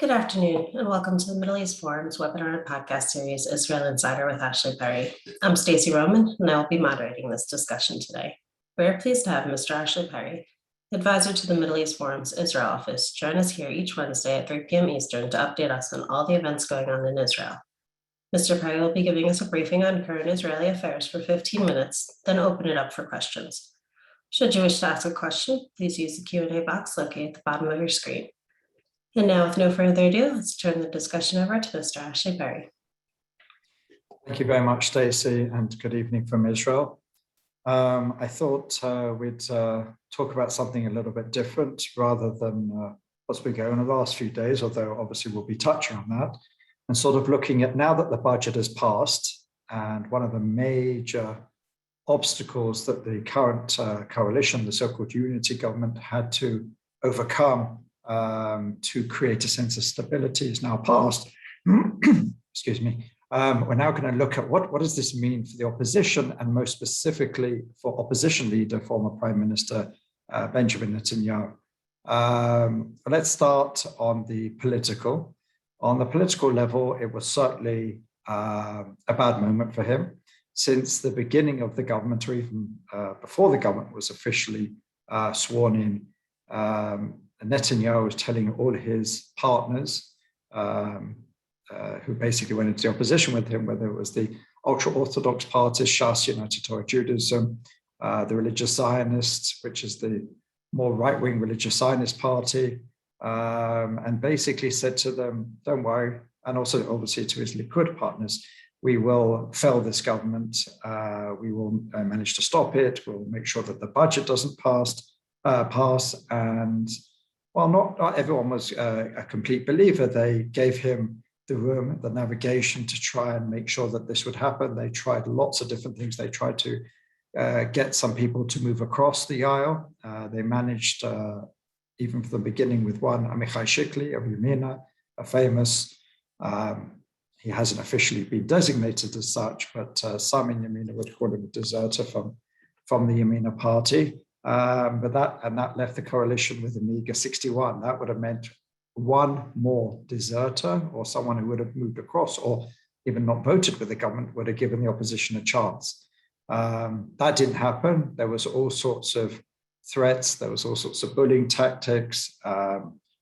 Good afternoon, and welcome to the Middle East Forum's webinar and podcast series, Israel Insider with Ashley Perry. I'm Stacey Roman, and I will be moderating this discussion today. We are pleased to have Mr. Ashley Perry, advisor to the Middle East Forum's Israel office, join us here each Wednesday at 3 p.m. Eastern to update us on all the events going on in Israel. Mr. Perry will be giving us a briefing on current Israeli affairs for 15 minutes, then open it up for questions. Should you wish to ask a question, please use the Q&A box located at the bottom of your screen. And now, with no further ado, let's turn the discussion over to Mr. Ashley Perry. Thank you very much, Stacey, and good evening from Israel. I thought we'd talk about something a little bit different rather than what's been going on the last few days, although obviously we'll be touching on that, and sort of looking at now that the budget has passed, and one of the major obstacles that the current coalition, the so-called unity government, had to overcome to create a sense of stability is now passed. Excuse me. We're now going to look at what does this mean for the opposition, and most specifically for opposition leader, former Prime Minister Benjamin Netanyahu. Let's start on the political. On the political level, it was certainly a bad moment for him. Since the beginning of the government, or even before the government was officially sworn in, Netanyahu was telling all his partners who basically went into the opposition with him, whether it was the ultra-Orthodox parties, Shas, United Torah Judaism, the religious Zionists, which is the more right-wing religious Zionist party, and basically said to them, don't worry, and also obviously to his Likud partners, we will fell this government, we will manage to stop it, we'll make sure that the budget doesn't pass, and while not everyone was a complete believer, they gave him the room, the navigation to try and make sure that this would happen. They tried lots of different things. They tried to get some people to move across the aisle. They managed, even from the beginning, with one, Amichai Shikli of Yamina, a famous, he hasn't officially been designated as such, but some in Yamina would call him a deserter from the Yamina party. But that left the coalition with a meager 61. That would have meant one more deserter, or someone who would have moved across, or even not voted with the government, would have given the opposition a chance. That didn't happen. There was all sorts of threats. There was all sorts of bullying tactics,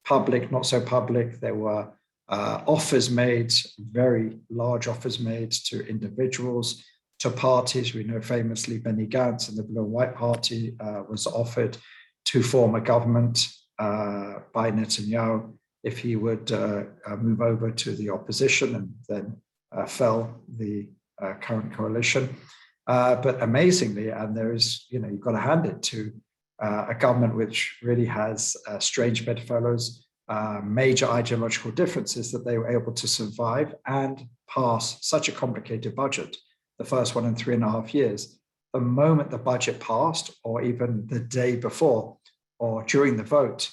public, not so public. There were offers made, very large offers made to individuals, to parties. We know famously Benny Gantz and the Blue and White Party was offered to form a government by Netanyahu if he would move over to the opposition, and then fell the current coalition. But amazingly, and there is, you've got to hand it to a government which really has strange bedfellows, major ideological differences, that they were able to survive and pass such a complicated budget, the first one in 3.5 years. The moment the budget passed, or even the day before, or during the vote,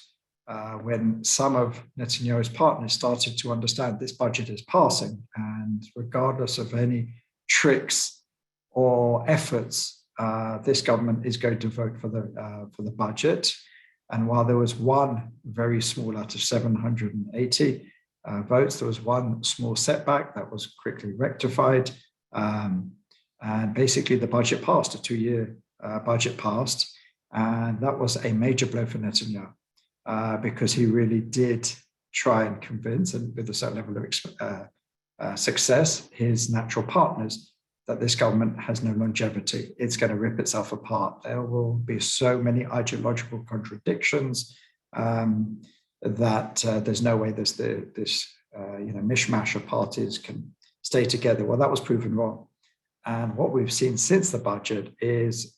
when some of Netanyahu's partners started to understand this budget is passing, and regardless of any tricks or efforts, this government is going to vote for the budget. And while there was one very small out of 780 votes, there was one small setback that was quickly rectified. And basically the budget passed, a 2-year budget passed. And that was a major blow for Netanyahu because he really did try and convince, and with a certain level of success, his natural partners that this government has no longevity. It's going to rip itself apart. There will be so many ideological contradictions that there's no way this mishmash of parties can stay together. Well, that was proven wrong. And what we've seen since the budget is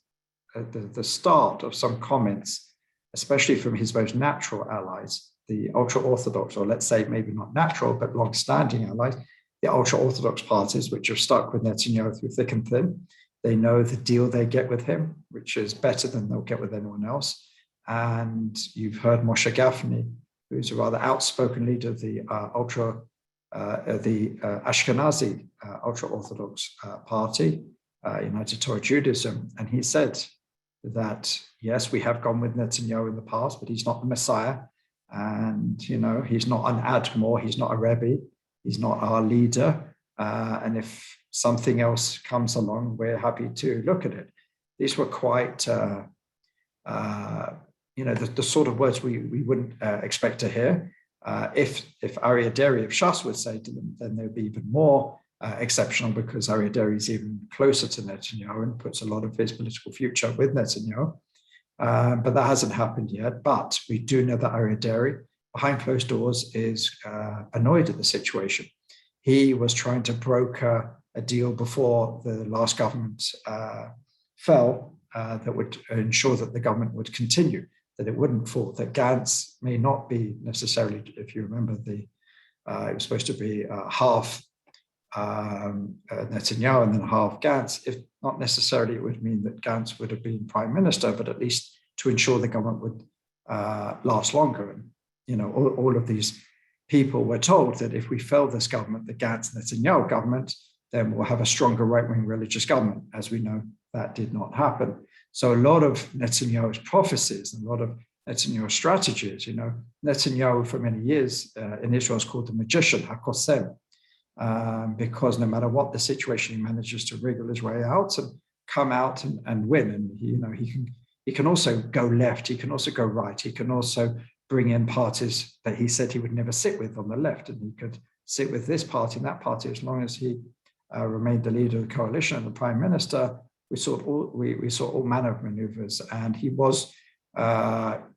the start of some comments, especially from his most natural allies, the ultra-Orthodox, or let's say maybe not natural, but long-standing allies, the ultra-Orthodox parties, which are stuck with Netanyahu through thick and thin. They know the deal they get with him, which is better than they'll get with anyone else. And you've heard Moshe Gafni, who's a rather outspoken leader of the Ashkenazi ultra-Orthodox party, United Torah Judaism, and he said that, yes, we have gone with Netanyahu in the past, but he's not the Messiah. And, he's not an Admor, he's not a Rebbe, he's not our leader. And if something else comes along, we're happy to look at it. These were quite, the sort of words we wouldn't expect to hear. If Aryeh Deri of Shas would say to them, then they'd be even more exceptional, because Aryeh Deri is even closer to Netanyahu and puts a lot of his political future with Netanyahu. But that hasn't happened yet. But we do know that Aryeh Deri, behind closed doors, is annoyed at the situation. He was trying to broker a deal before the last government fell that would ensure that the government would continue, that it wouldn't fall, that Gantz may not be necessarily, if you remember, it was supposed to be half Netanyahu and then half Gantz. If not necessarily, it would mean that Gantz would have been prime minister, but at least to ensure the government would last longer. And, all of these people were told that if we fail this government, the Gantz-Netanyahu government, then we'll have a stronger right-wing religious government. As we know, that did not happen. So a lot of Netanyahu's prophecies and a lot of Netanyahu's strategies, Netanyahu for many years in Israel is called the magician, HaKosem, because no matter what the situation, he manages to wriggle his way out and come out and win. And he can also go left, he can also go right, he can also bring in parties that he said he would never sit with on the left, and he could sit with this party and that party as long as he remained the leader of the coalition and the prime minister. We saw all manner of maneuvers, and he was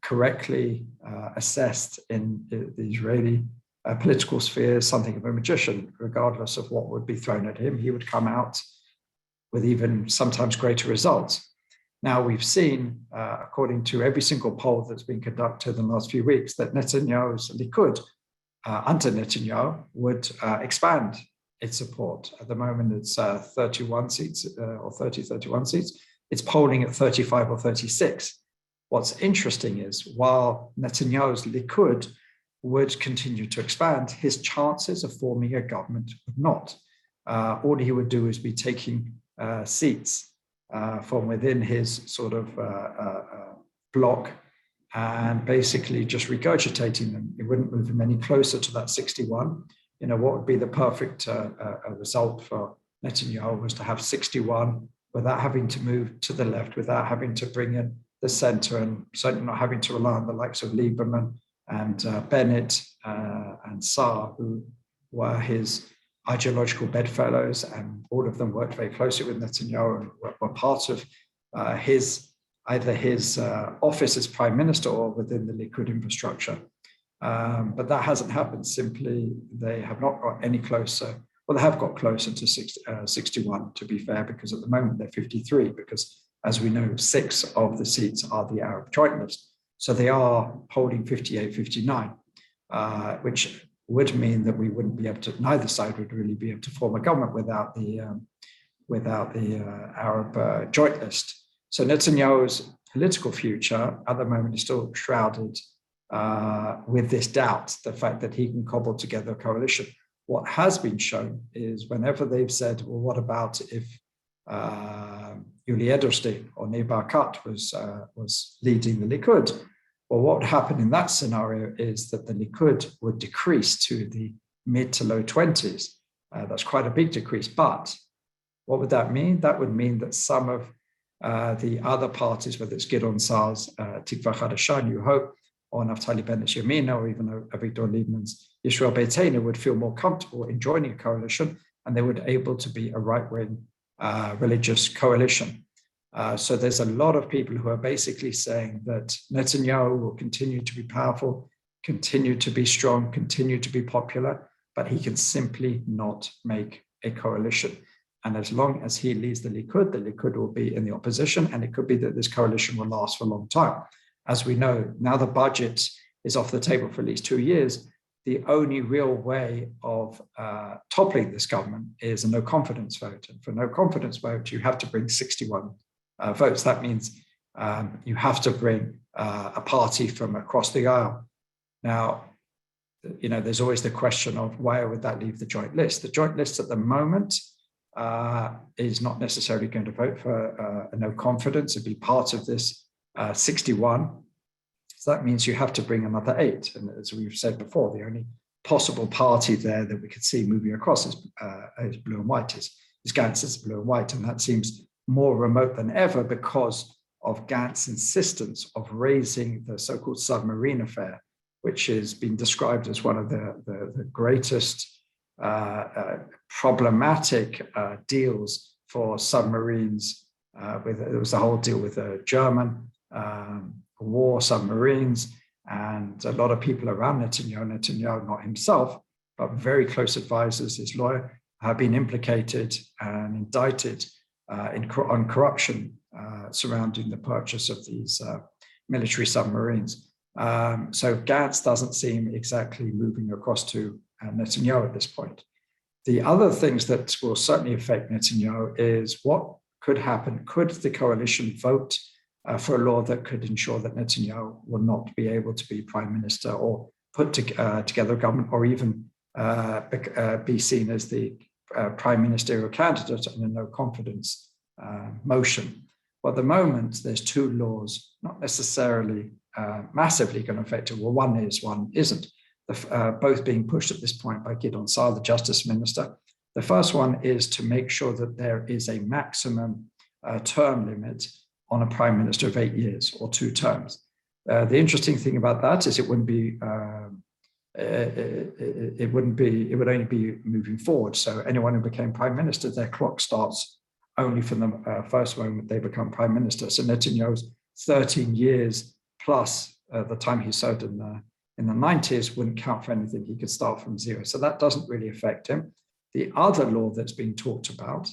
correctly assessed in the Israeli political sphere as something of a magician. Regardless of what would be thrown at him, he would come out with even sometimes greater results. Now, we've seen, according to every single poll that's been conducted in the last few weeks, that Netanyahu's Likud, under Netanyahu, would expand its support. At the moment, it's 31 seats or 31 seats. It's polling at 35 or 36. What's interesting is, while Netanyahu's Likud would continue to expand, his chances of forming a government would not. All he would do is be taking seats from within his sort of bloc and basically just regurgitating them. It wouldn't move him any closer to that 61. What would be the perfect result for Netanyahu was to have 61 without having to move to the left, without having to bring in the center, and certainly not having to rely on the likes of Lieberman and Bennett and Saar, who were his ideological bedfellows, and all of them worked very closely with Netanyahu and were part of either his office as prime minister or within the Likud infrastructure. But that hasn't happened. Simply, they have not got any closer. Well, they have got closer to 61, to be fair, because at the moment they're 53, because as we know, 6 of the seats are the Arab joint list. So they are holding 58, 59, which would mean that we wouldn't be able to, neither side would really be able to form a government without the Arab joint list. So Netanyahu's political future at the moment is still shrouded with this doubt, the fact that he can cobble together a coalition. What has been shown is whenever they've said, well, what about if Yuli Edelstein or Nir Barkat was leading the Likud? Well, what would happen in that scenario is that the Likud would decrease to the mid to low 20s. That's quite a big decrease. But what would that mean? That would mean that some of the other parties, whether it's Gideon Saar's Tikva Chadasha, New Hope, or Naftali Bennett's Yamina, or even Avigdor Lieberman's Yisrael Beitenu, would feel more comfortable in joining a coalition, and they would be able to be a right-wing religious coalition. So there's a lot of people who are basically saying that Netanyahu will continue to be powerful, continue to be strong, continue to be popular, but he can simply not make a coalition. And as long as he leads the Likud will be in the opposition, and it could be that this coalition will last for a long time. As we know, now the budget is off the table for at least 2 years. The only real way of toppling this government is a no confidence vote. And for no confidence vote, you have to bring 61 votes. That means you have to bring a party from across the aisle. Now, there's always the question of why would that leave the joint list? The joint list at the moment is not necessarily going to vote for a no confidence. It'd be part of this 61. So that means you have to bring another 8. And as we've said before, the only possible party there that we could see moving across is blue and white, is Gantz is blue and white. And that seems more remote than ever because of Gantz's insistence of raising the so-called submarine affair, which has been described as one of the greatest problematic deals for submarines. There was the whole deal with the German war submarines, and a lot of people around Netanyahu, not himself, but very close advisors, his lawyer, have been implicated and indicted on corruption surrounding the purchase of these military submarines. So Gantz doesn't seem exactly moving across to Netanyahu at this point. The other things that will certainly affect Netanyahu is what could happen. Could the coalition vote for a law that could ensure that Netanyahu will not be able to be prime minister or put together a government, or even be seen as the prime ministerial candidate in a no confidence motion? Well, at the moment, there's 2 laws, not necessarily massively going to affect it. Well, one is, one isn't. Both being pushed at this point by Gideon Saar, the justice minister. The first one is to make sure that there is a maximum term limit on a prime minister of 8 years or 2 terms. The interesting thing about that is it would only be moving forward. So anyone who became prime minister, their clock starts only from the first moment they become prime minister. So Netanyahu's 13 years plus the time he served in the 90s wouldn't count for anything. He could start from 0. So that doesn't really affect him. The other law that's being talked about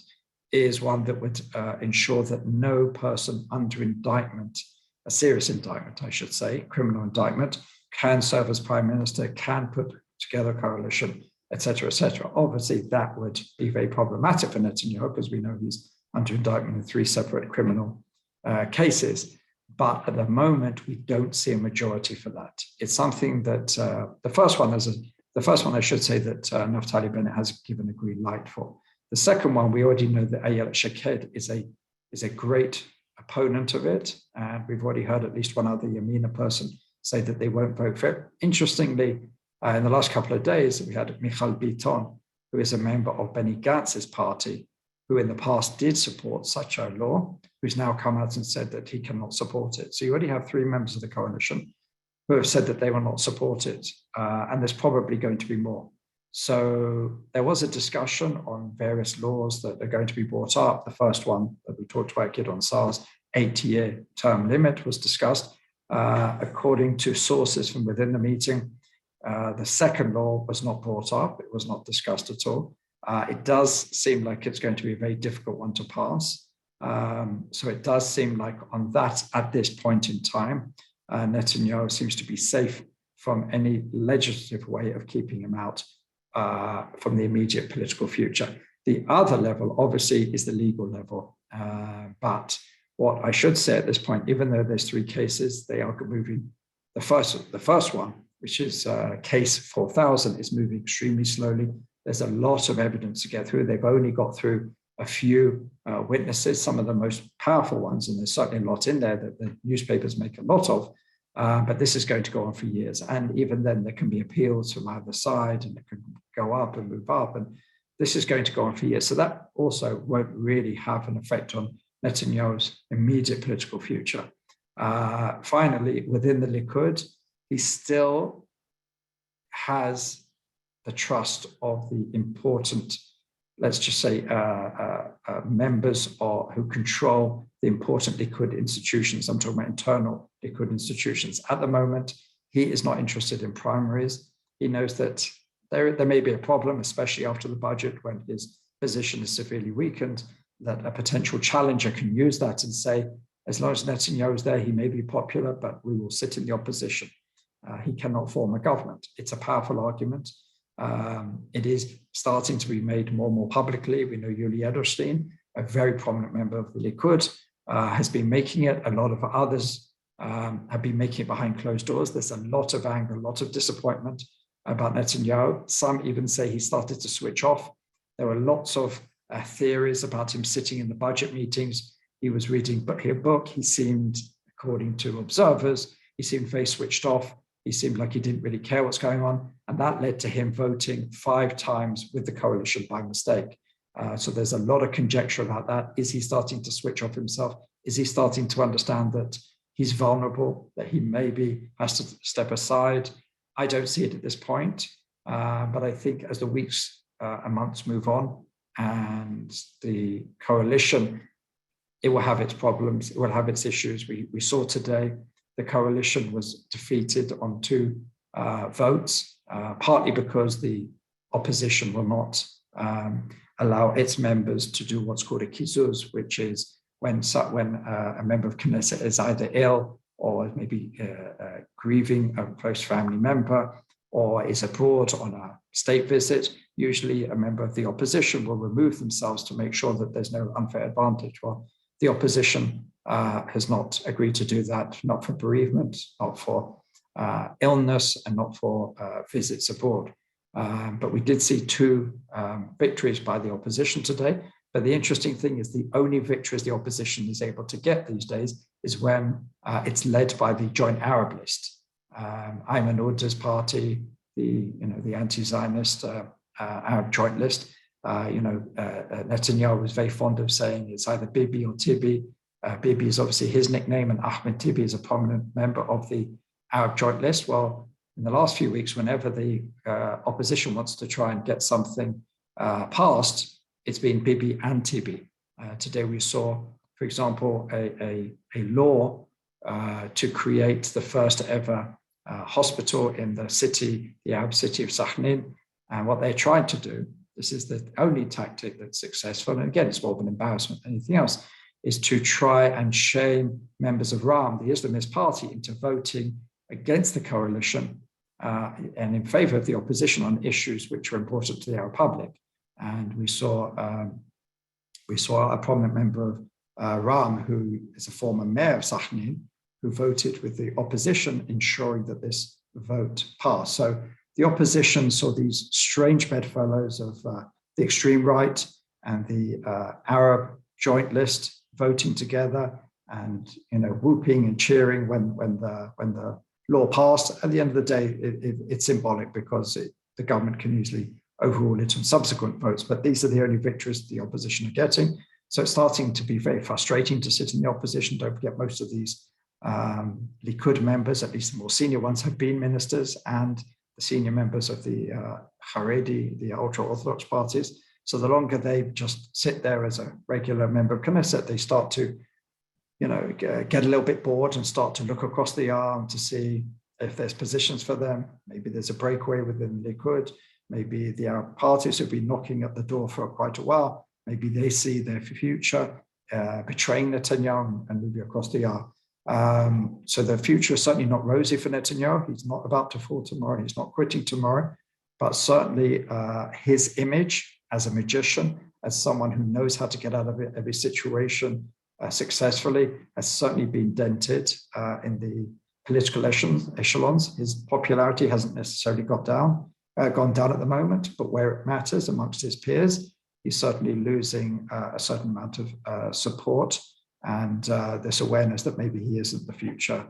is one that would ensure that no person under indictment, a serious indictment, I should say, criminal indictment, can serve as prime minister, can put together a coalition, etc., etc. Obviously, that would be very problematic for Netanyahu because we know he's under indictment in 3 separate criminal cases. But at the moment, we don't see a majority for that. It's something that the first one I should say that Naftali Bennett has given a green light for. The second one, we already know that Ayelet Shaked is a great opponent of it, and we've already heard at least one other Yamina person say that they won't vote for it. Interestingly, in the last couple of days, we had Michal Biton, who is a member of Benny Gantz's party, who in the past did support such a law, who's now come out and said that he cannot support it. So you already have 3 members of the coalition who have said that they will not support it, and there's probably going to be more. So there was a discussion on various laws that are going to be brought up. The first one that we talked about, Gideon Saar's 8-year term limit, was discussed. According to sources from within the meeting, the second law was not brought up. It was not discussed at all. It does seem like it's going to be a very difficult one to pass. So it does seem like on that, at this point in time, Netanyahu seems to be safe from any legislative way of keeping him out from the immediate political future. The other level, obviously, is the legal level. But what I should say at this point, even though there's 3 cases, they are moving. The first one, which is case 4000, is moving extremely slowly. There's a lot of evidence to get through. They've only got through a few witnesses, some of the most powerful ones, and there's certainly a lot in there that the newspapers make a lot of. But this is going to go on for years. And even then, there can be appeals from either side, and it can go up and move up. And this is going to go on for years. So that also won't really have an effect on Netanyahu's immediate political future. Finally, within the Likud, he still has the trust of the important, let's just say, members who control the important Likud institutions. I'm talking about internal Likud institutions. At the moment, he is not interested in primaries. He knows that there may be a problem, especially after the budget, when his position is severely weakened, that a potential challenger can use that and say, as long as Netanyahu is there, he may be popular, but we will sit in the opposition. He cannot form a government. It's a powerful argument. It is starting to be made more and more publicly. We know Yuli Edelstein, a very prominent member of the Likud, has been making it. A lot of others have been making it behind closed doors. There's a lot of anger, a lot of disappointment about Netanyahu. Some even say he started to switch off. There were lots of theories about him sitting in the budget meetings. He was reading a book. He seemed, according to observers, he seemed very switched off. He seemed like he didn't really care what's going on. And that led to him voting 5 times with the coalition by mistake. So there's a lot of conjecture about that. Is he starting to switch off himself? Is he starting to understand that he's vulnerable, that he maybe has to step aside? I don't see it at this point. But I think as the weeks and months move on and the coalition, it will have its problems, it will have its issues. We saw today the coalition was defeated on 2 votes, partly because the opposition will not allow its members to do what's called a kizuz, which is when a member of Knesset is either ill or maybe grieving a close family member or is abroad on a state visit. Usually a member of the opposition will remove themselves to make sure that there's no unfair advantage. Well, the opposition has not agreed to do that, not for bereavement, not for illness, and not for visits abroad. But we did see 2 victories by the opposition today. But the interesting thing is the only victories the opposition is able to get these days is when it's led by the Joint Arab List. Ayman Udda's party, the anti-Zionist Arab Joint List. Netanyahu was very fond of saying it's either Bibi or Tibi. Bibi is obviously his nickname, and Ahmed Tibi is a prominent member of the Arab Joint List. Well, in the last few weeks, whenever the opposition wants to try and get something passed, it's been Bibi and Tibi. Today we saw, for example, a law to create the first ever hospital in the Arab city of Sahnin. And what they're trying to do, this is the only tactic that's successful, and again, it's more of an embarrassment than anything else, is to try and shame members of Ram, the Islamist party, into voting against the coalition and in favor of the opposition on issues which are important to the Arab public. And we saw a prominent member of Ram, who is a former mayor of Sahnin, who voted with the opposition, ensuring that this vote passed. So the opposition saw these strange bedfellows of the extreme right and the Arab Joint List voting together, and whooping and cheering when the law passed. At the end of the day, it's symbolic because the government can easily overrule it on subsequent votes. But these are the only victories the opposition are getting. So it's starting to be very frustrating to sit in the opposition. Don't forget, most of these Likud members, at least the more senior ones, have been ministers, and the senior members of the Haredi, the ultra-Orthodox parties. So the longer they just sit there as a regular member of Knesset, they start to, get a little bit bored and start to look across the aisle to see if there's positions for them. Maybe there's a breakaway within Likud. Maybe the Arab parties have been knocking at the door for quite a while. Maybe they see their future betraying Netanyahu and moving across the aisle. So the future is certainly not rosy for Netanyahu. He's not about to fall tomorrow. He's not quitting tomorrow. But certainly his image as a magician, as someone who knows how to get out of every situation successfully, has certainly been dented in the political echelons. His popularity hasn't necessarily gone down at the moment, but where it matters amongst his peers, he's certainly losing a certain amount of support and this awareness that maybe he isn't the future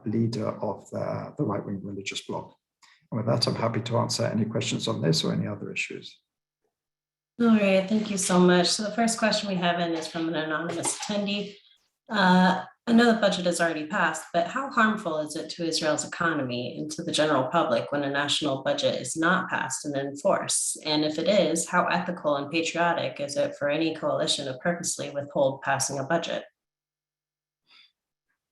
leader of the right-wing religious bloc. And with that, I'm happy to answer any questions on this or any other issues. All right, thank you so much. So the first question we have in is from an anonymous attendee. I know the budget is already passed, but how harmful is it to Israel's economy and to the general public when a national budget is not passed and in force? And if it is, how ethical and patriotic is it for any coalition to purposely withhold passing a budget?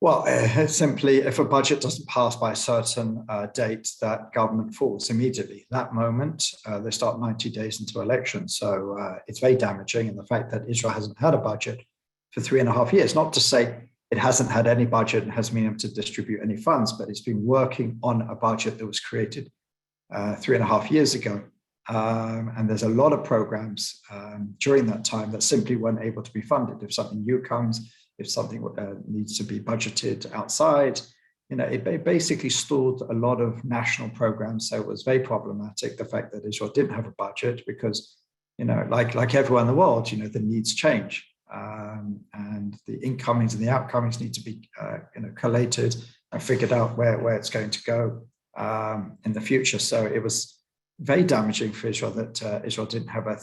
Well, simply, if a budget doesn't pass by a certain date, that government falls immediately. That moment, they start 90 days into election. So it's very damaging. And the fact that Israel hasn't had a budget for 3.5 years, not to say it hasn't had any budget and hasn't been able to distribute any funds, but it's been working on a budget that was created 3.5 years ago. And there's a lot of programs during that time that simply weren't able to be funded. If something new comes, if something needs to be budgeted outside, it basically stalled a lot of national programs. So it was very problematic, the fact that Israel didn't have a budget, because, like everyone in the world, the needs change. And the incomings and the outgoings need to be collated. figured out where it's going to go in the future. So it was very damaging for Israel that Israel didn't have a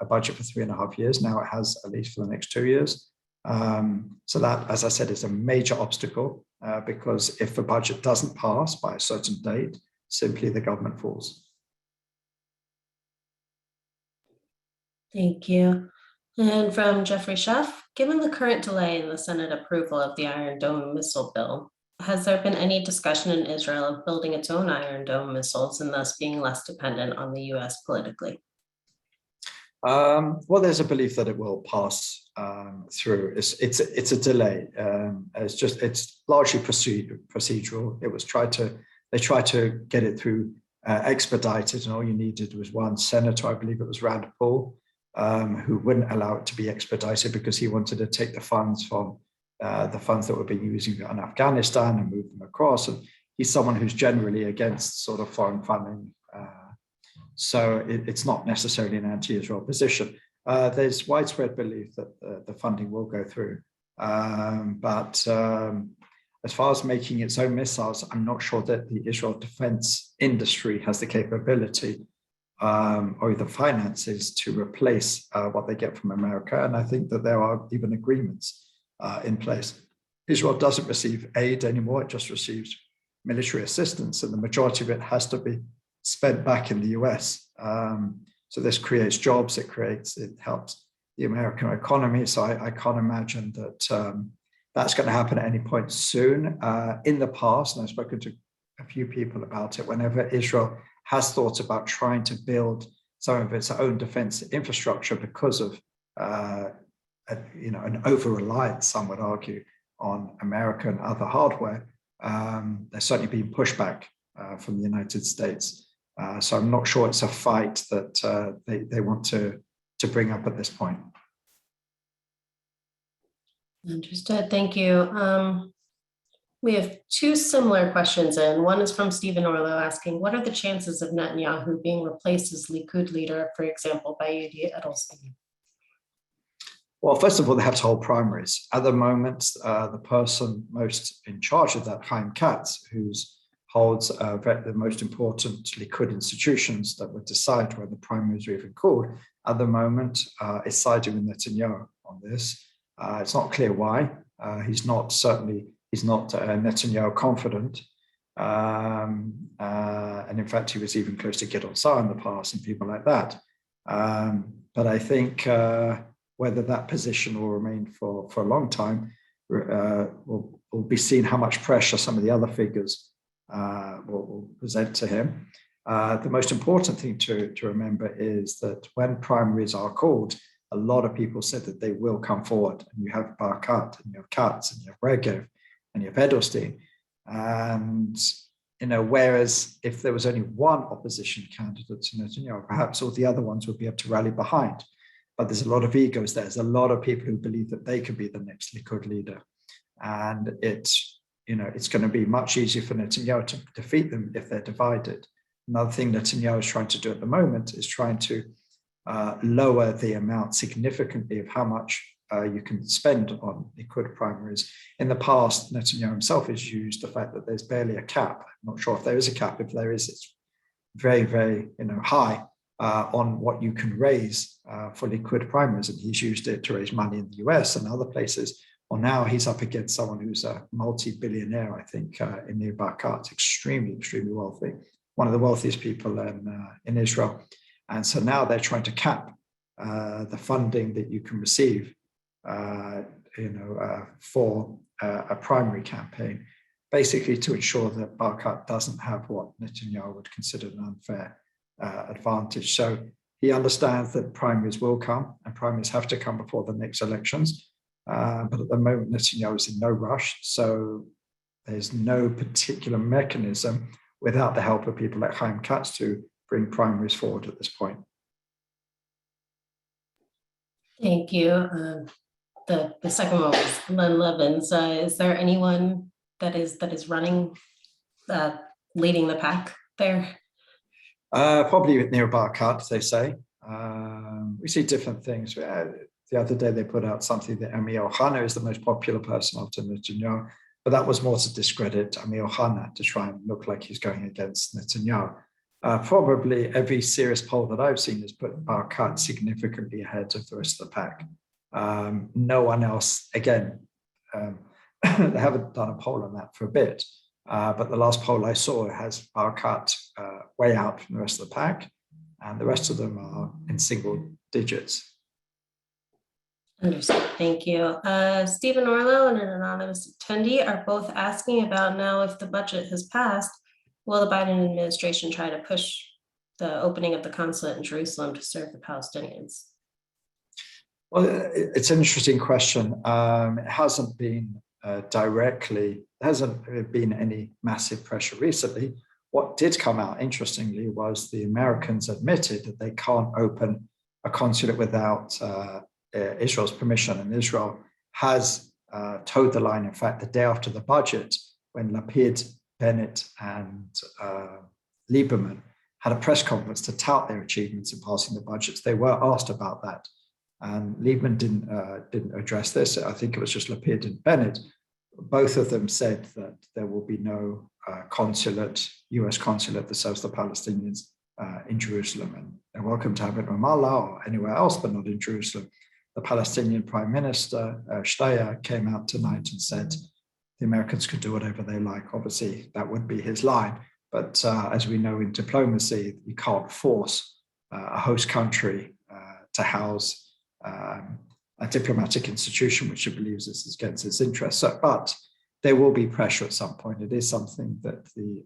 budget for 3.5 years. Now it has, at least for the next 2 years. So that, as I said, is a major obstacle because if the budget doesn't pass by a certain date, simply the government falls. Thank you. And from Jeffrey Schaff, given the current delay in the Senate approval of the Iron Dome missile bill, has there been any discussion in Israel of building its own Iron Dome missiles and thus being less dependent on the US politically? Well, there's a belief that it will pass through. It's a delay. It's largely procedural. They tried to get it through expedited, and all you needed was one senator, I believe it was Rand Paul, who wouldn't allow it to be expedited because he wanted to take the funds from the funds that were being used in Afghanistan and move them across. And he's someone who's generally against sort of foreign funding. So it's not necessarily an anti-Israel position. There's widespread belief that the funding will go through. But as far as making its own missiles, I'm not sure that the Israel defense industry has the capability or the finances to replace what they get from America. And I think that there are even agreements in place. Israel doesn't receive aid anymore, it just receives military assistance, and the majority of it has to be spent back in the US. So this creates jobs, it helps the American economy. So I can't imagine that that's going to happen at any point soon. In the past, and I've spoken to a few people about it, whenever Israel has thought about trying to build some of its own defense infrastructure because of an over-reliance, some would argue, on America and other hardware, there's certainly been pushback from the United States. So I'm not sure it's a fight that they want to bring up at this point. Understood. Thank you. We have two similar questions in. One is from Stephen Orlow asking, what are the chances of Netanyahu being replaced as Likud leader, for example, by Yudi Edelstein? Well, first of all, they have to hold primaries. At the moment, the person most in charge of that, Chaim Katz, who holds the most important Likud institutions that would decide whether primaries are even called, at the moment is siding with Netanyahu on this. It's not clear why. He's not Netanyahu confident. And in fact, he was even close to Gideon Saar in the past and people like that. But I think whether that position will remain for a long time will be seen how much pressure some of the other figures will present to him. The most important thing to remember is that when primaries are called, a lot of people said that they will come forward. And you have Barkat, and you have Katz, and you have Regev, and you have Edelstein. And whereas if there was only one opposition candidate to Netanyahu, perhaps all the other ones would be able to rally behind. But there's a lot of egos there. There's a lot of people who believe that they could be the next Likud leader. And it's going to be much easier for Netanyahu to defeat them if they're divided. Another thing Netanyahu is trying to do at the moment is trying to lower the amount significantly of how much you can spend on Likud primaries. In the past, Netanyahu himself has used the fact that there's barely a cap. I'm not sure if there is a cap. If there is, it's very, very high on what you can raise for Likud primaries. And he's used it to raise money in the US and other places. Well, now he's up against someone who's a multi-billionaire, I think, in Nir Barkat, extremely, extremely wealthy, one of the wealthiest people in Israel. And so now they're trying to cap the funding that you can receive, for a primary campaign, basically to ensure that Barkat doesn't have what Netanyahu would consider an unfair advantage. So he understands that primaries will come, and primaries have to come before the next elections. But at the moment, Netanyahu is in no rush, so there's no particular mechanism without the help of people like Chaim Katz to bring primaries forward at this point. Thank you. The second one was Len Levins. Is there anyone that is running, leading the pack there? Probably with Nir Barkat, they say. We see different things. The other day they put out something that Amir Ohana is the most popular person after Netanyahu. But that was more to discredit Amir Ohana, to try and look like he's going against Netanyahu. Probably every serious poll that I've seen has put Barakat significantly ahead of the rest of the pack. No one else, again, they haven't done a poll on that for a bit, but the last poll I saw has Barakat way out from the rest of the pack, and the rest of them are in single digits. Understood. Thank you. Stephen Orlow and an anonymous attendee are both asking about now if the budget has passed, will the Biden administration try to push the opening of the consulate in Jerusalem to serve the Palestinians? Well, it's an interesting question. It hasn't been there hasn't been any massive pressure recently. What did come out, interestingly, was the Americans admitted that they can't open a consulate without Israel's permission, and Israel has towed the line. In fact, the day after the budget, when Lapid, Bennett, and Lieberman had a press conference to tout their achievements in passing the budgets, they were asked about that, and Lieberman didn't address this. I think it was just Lapid and Bennett. Both of them said that there will be no U.S. consulate that serves the Palestinians in Jerusalem, and they're welcome to have it in Ramallah or anywhere else, but not in Jerusalem. The Palestinian Prime Minister, Shtaya, came out tonight and said the Americans could do whatever they like. Obviously, that would be his line. But as we know in diplomacy, you can't force a host country to house a diplomatic institution which it believes is against its interests. But there will be pressure at some point. It is something that the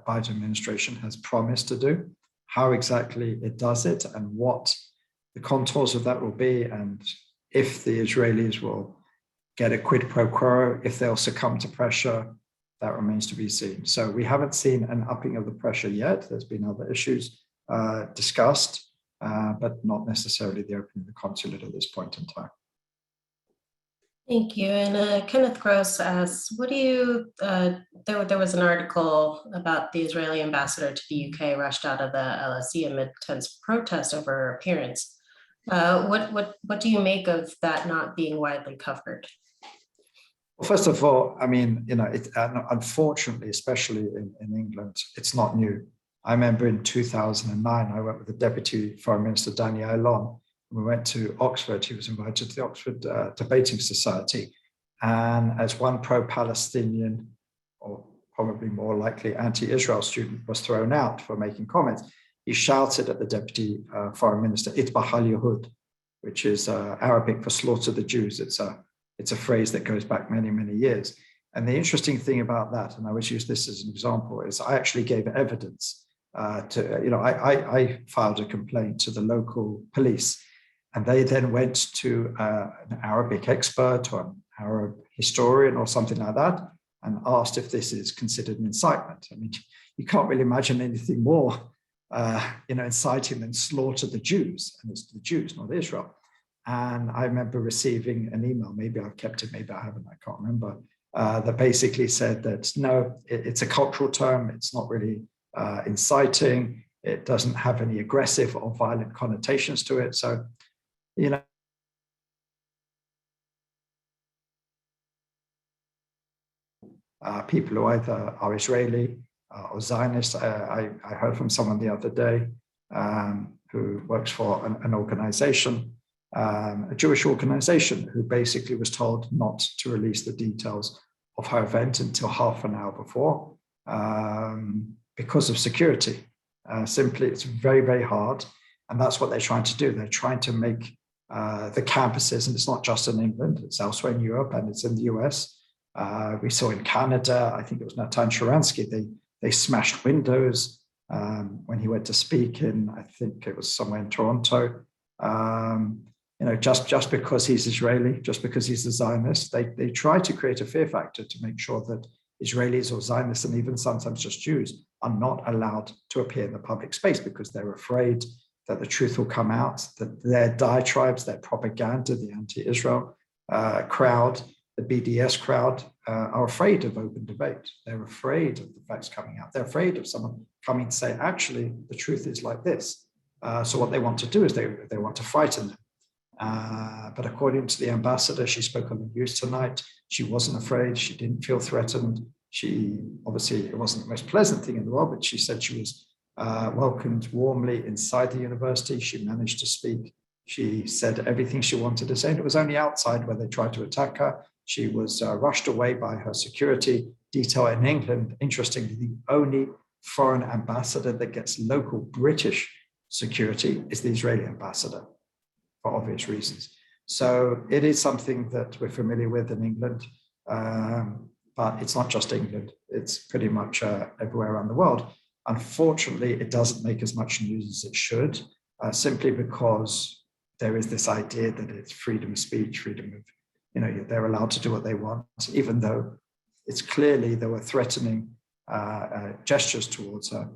Biden administration has promised to do. How exactly it does it and what the contours of that will be, and if the Israelis will get a quid pro quo, if they'll succumb to pressure, that remains to be seen. So we haven't seen an upping of the pressure yet. There's been other issues discussed, but not necessarily the opening of the consulate at this point in time. Thank you. And Kenneth Gross asks, what do you, there was an article about the Israeli ambassador to the UK rushed out of the LSE amid tense protest over her appearance. What do you make of that not being widely covered? Well, first of all, I mean, unfortunately, especially in England, it's not new. I remember in 2009, I went with the Deputy Foreign Minister, Danny Aylon. We went to Oxford. He was invited to the Oxford Debating Society. And as one pro-Palestinian, or probably more likely anti-Israel student, was thrown out for making comments, he shouted at the Deputy Foreign Minister, "Itbah al-Yahud," which is Arabic for slaughter the Jews. It's a phrase that goes back many, many years. And the interesting thing about that, and I always use this as an example, is I actually gave evidence I filed a complaint to the local police, and they then went to an Arabic expert or an Arab historian or something like that and asked if this is considered an incitement. I mean, you can't really imagine anything more, inciting than slaughter the Jews, and it's the Jews, not Israel. And I remember receiving an email, maybe I've kept it, maybe I haven't, I can't remember, that basically said that, no, it's a cultural term, it's not really inciting, it doesn't have any aggressive or violent connotations to it. So, people who either are Israeli or Zionist. I heard from someone the other day who works for an organization, a Jewish organization, who basically was told not to release the details of her event until half an hour before because of security. Simply, it's very, very hard. And that's what they're trying to do. They're trying to make the campuses, and it's not just in England, it's elsewhere in Europe and it's in the US. We saw in Canada, I think it was Natan Sharansky, they smashed windows when he went to speak in, I think it was somewhere in Toronto. Just because he's Israeli, just because he's a Zionist, they try to create a fear factor to make sure that Israelis or Zionists, and even sometimes just Jews, are not allowed to appear in the public space because they're afraid that the truth will come out, that their diatribes, their propaganda, the anti-Israel crowd, the BDS crowd, are afraid of open debate. They're afraid of the facts coming out. They're afraid of someone coming to say, actually, the truth is like this. So what they want to do is they want to frighten them. But according to the ambassador, she spoke on the news tonight. She wasn't afraid. She didn't feel threatened. She obviously, it wasn't the most pleasant thing in the world, but she said she was welcomed warmly inside the university. She managed to speak. She said everything she wanted to say, and it was only outside where they tried to attack her. She was rushed away by her security detail in England. Interestingly, the only foreign ambassador that gets local British security is the Israeli ambassador, for obvious reasons. So it is something that we're familiar with in England, but it's not just England. It's pretty much everywhere around the world. Unfortunately, it doesn't make as much news as it should, simply because there is this idea that it's freedom of speech, freedom of, they're allowed to do what they want, even though it's clearly there were threatening gestures towards her.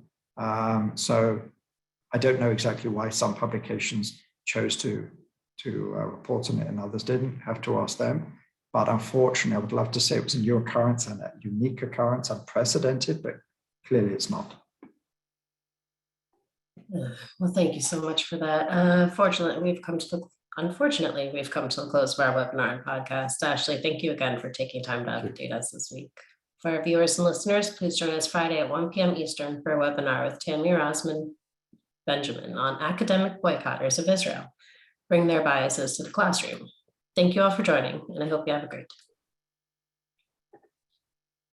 So I don't know exactly why some publications chose to report on it and others didn't. Have to ask them. But unfortunately, I would love to say it was a new occurrence and a unique occurrence, unprecedented, but clearly it's not. Well, thank you so much for that. Unfortunately, we've come to the close of our webinar and podcast. Ashley, thank you again for taking time to update us this week. For our viewers and listeners, please join us Friday at 1 p.m. Eastern for a webinar with Tammy Rosman Benjamin on academic boycotters of Israel. Bring their biases to the classroom. Thank you all for joining, and I hope you have a great day.